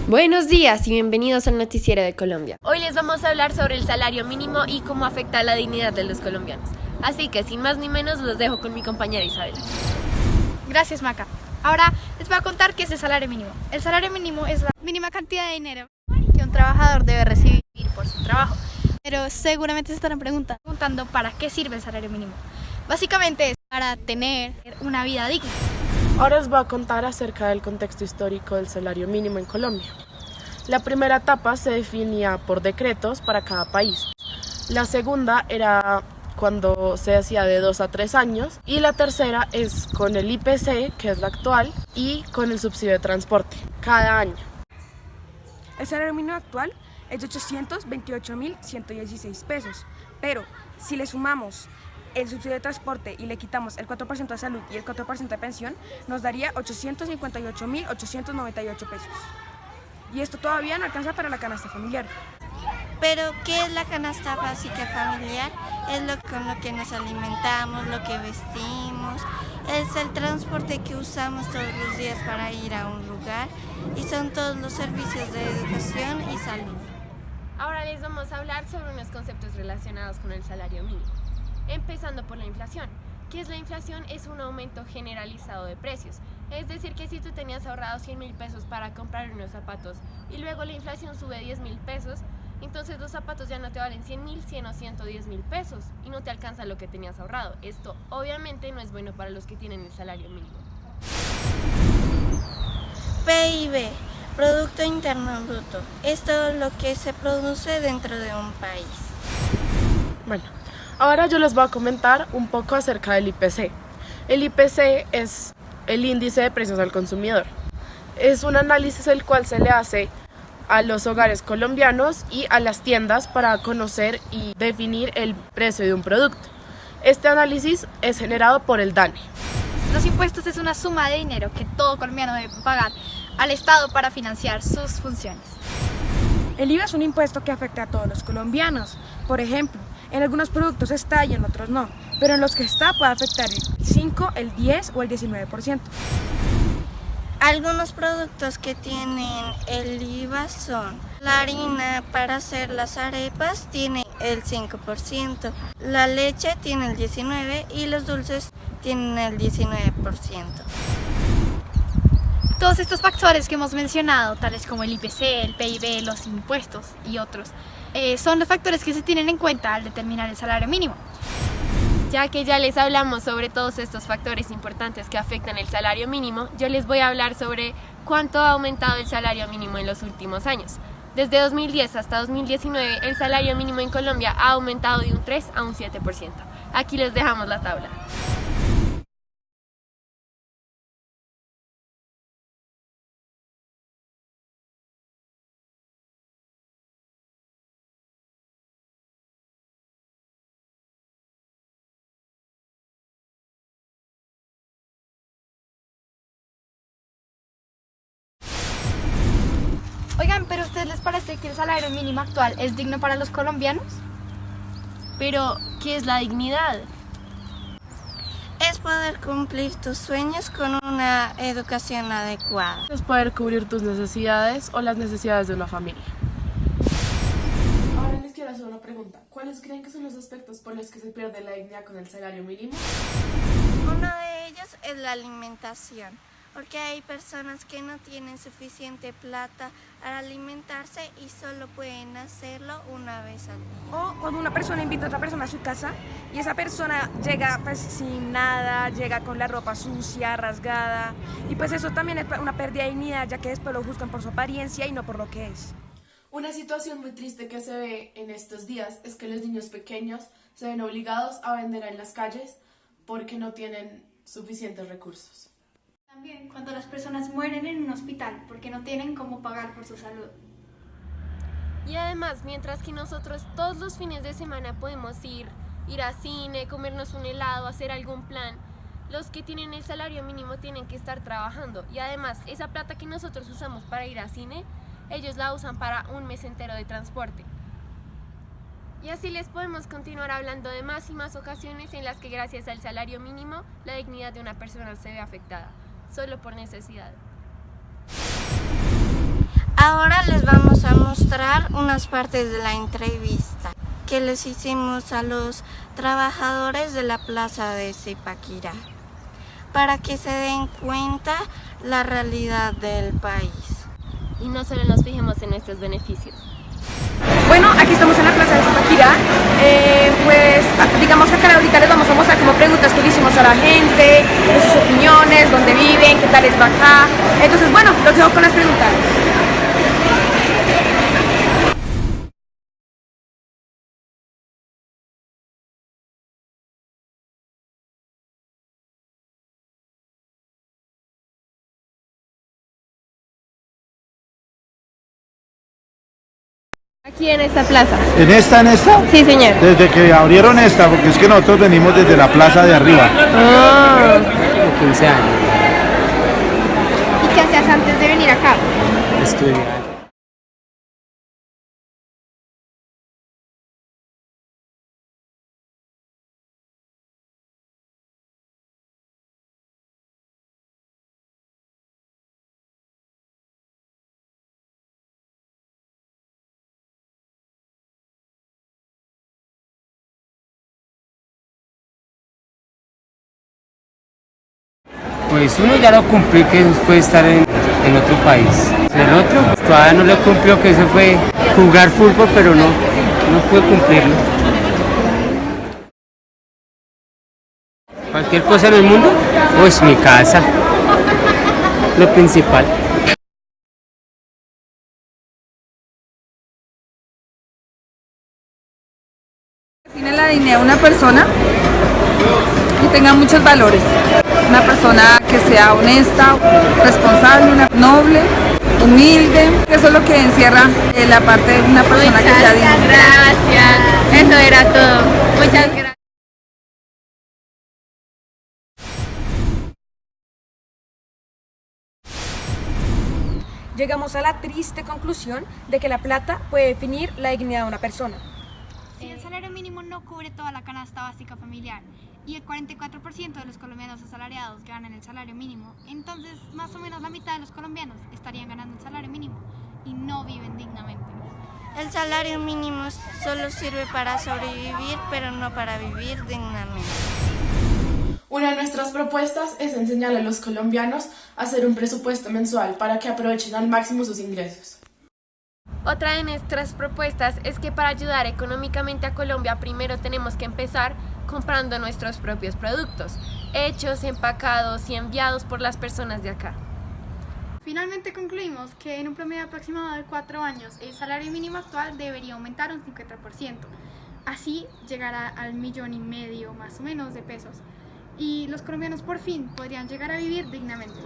Buenos días y bienvenidos al Noticiero de Colombia. Hoy les vamos a hablar sobre el salario mínimo y cómo afecta a la dignidad de los colombianos. Así que sin más ni menos los dejo con mi compañera Isabela. Gracias, Maca. Ahora les voy a contar qué es el salario mínimo. El salario mínimo es la mínima cantidad de dinero que un trabajador debe recibir por su trabajo. Pero seguramente se estarán preguntando para qué sirve el salario mínimo. Básicamente es para tener una vida digna. Ahora os voy a contar acerca del contexto histórico del salario mínimo en Colombia. La primera etapa se definía por decretos para cada país. La segunda era cuando se hacía de 2 a 3 años y la tercera es con el IPC, que es la actual, y con el subsidio de transporte, cada año. El salario mínimo actual es de 828.116 pesos, pero si le sumamos el subsidio de transporte y le quitamos el 4% de salud y el 4% de pensión, nos daría 858.898 pesos. Y esto todavía no alcanza para la canasta familiar. Pero, ¿qué es la canasta básica familiar? Es con lo que nos alimentamos, lo que vestimos, es el transporte que usamos todos los días para ir a un lugar y son todos los servicios de educación y salud. Ahora les vamos a hablar sobre unos conceptos relacionados con el salario mínimo. Empezando por la inflación. ¿Qué es la inflación? Es un aumento generalizado de precios. Es decir, que si tú tenías ahorrado 100,000 pesos para comprar unos zapatos y luego la inflación sube 10,000 pesos, entonces los zapatos ya no te valen 100,000, sino 110,000 pesos y no te alcanza lo que tenías ahorrado. Esto obviamente no es bueno para los que tienen el salario mínimo. PIB, Producto Interno Bruto, es todo lo que se produce dentro de un país. Bueno, ahora yo les voy a comentar un poco acerca del IPC. El IPC es el índice de precios al consumidor. Es un análisis el cual se le hace a los hogares colombianos y a las tiendas para conocer y definir el precio de un producto. Este análisis es generado por el DANE. Los impuestos es una suma de dinero que todo colombiano debe pagar al Estado para financiar sus funciones. El IVA es un impuesto que afecta a todos los colombianos. Por ejemplo, en algunos productos está y en otros no, pero en los que está puede afectar el 5, el 10 o el 19%. Algunos productos que tienen el IVA son la harina para hacer las arepas tiene el 5%, la leche tiene el 19% y los dulces tienen el 19%. Todos estos factores que hemos mencionado, tales como el IPC, el PIB, los impuestos y otros, son los factores que se tienen en cuenta al determinar el salario mínimo. Ya que ya les hablamos sobre todos estos factores importantes que afectan el salario mínimo, yo les voy a hablar sobre cuánto ha aumentado el salario mínimo en los últimos años. Desde 2010 hasta 2019, el salario mínimo en Colombia ha aumentado de un 3 a un 7%. Aquí les dejamos la tabla. Oigan, ¿pero a ustedes les parece que el salario mínimo actual es digno para los colombianos? Pero, ¿qué es la dignidad? Es poder cumplir tus sueños con una educación adecuada. Es poder cubrir tus necesidades o las necesidades de una familia. Ahora les quiero hacer una pregunta. ¿Cuáles creen que son los aspectos por los que se pierde la dignidad con el salario mínimo? Uno de ellos es la alimentación, porque hay personas que no tienen suficiente plata para alimentarse y solo pueden hacerlo una vez al día. O cuando una persona invita a otra persona a su casa y esa persona llega pues sin nada, llega con la ropa sucia, rasgada, y pues eso también es una pérdida de dignidad, ya que después lo juzgan por su apariencia y no por lo que es. Una situación muy triste que se ve en estos días es que los niños pequeños se ven obligados a vender en las calles porque no tienen suficientes recursos. También cuando las personas mueren en un hospital porque no tienen cómo pagar por su salud. Y además, mientras que nosotros todos los fines de semana podemos ir a cine, comernos un helado, hacer algún plan, los que tienen el salario mínimo tienen que estar trabajando. Y además, esa plata que nosotros usamos para ir a cine, ellos la usan para un mes entero de transporte. Y así les podemos continuar hablando de más y más ocasiones en las que gracias al salario mínimo, la dignidad de una persona se ve afectada, solo por necesidad. Ahora les vamos a mostrar unas partes de la entrevista que les hicimos a los trabajadores de la plaza de Zipaquirá para que se den cuenta la realidad del país. Y no solo nos fijemos en nuestros beneficios. Bueno, aquí estamos en la plaza de Zipaquirá. Pues digamos que acá ahorita les vamos a mostrar como preguntas que le hicimos a la gente, de sus opiniones, dónde viven, qué tal les va acá. Entonces bueno, los dejo con las preguntas. Aquí en esta plaza. ¿En esta? Sí, señor. Desde que abrieron esta, porque es que nosotros venimos desde la plaza de arriba. Como 15 años, ¿Y qué hacías antes de venir acá? estudiar. Pues uno ya lo cumplió, que fue estar en otro país. El otro pues, todavía no lo cumplió, que eso fue jugar fútbol, pero no pude cumplirlo. Cualquier cosa en el mundo, pues mi casa, lo principal. Define la dignidad de una persona que tenga muchos valores. Una persona que sea honesta, responsable, noble, humilde. Eso es lo que encierra la parte de una persona que sea digna. Gracias. Eso era todo. Muchas gracias. Llegamos a la triste conclusión de que la plata puede definir la dignidad de una persona. Si el salario mínimo no cubre toda la canasta básica familiar y el 44% de los colombianos asalariados ganan el salario mínimo, entonces más o menos la mitad de los colombianos estarían ganando el salario mínimo y no viven dignamente. El salario mínimo solo sirve para sobrevivir, pero no para vivir dignamente. Una de nuestras propuestas es enseñarle a los colombianos a hacer un presupuesto mensual para que aprovechen al máximo sus ingresos. Otra de nuestras propuestas es que para ayudar económicamente a Colombia primero tenemos que empezar comprando nuestros propios productos, hechos, empacados y enviados por las personas de acá. Finalmente concluimos que en un promedio aproximado de 4 años el salario mínimo actual debería aumentar un 50%. Así llegará al 1,5 millones más o menos de pesos y los colombianos por fin podrían llegar a vivir dignamente.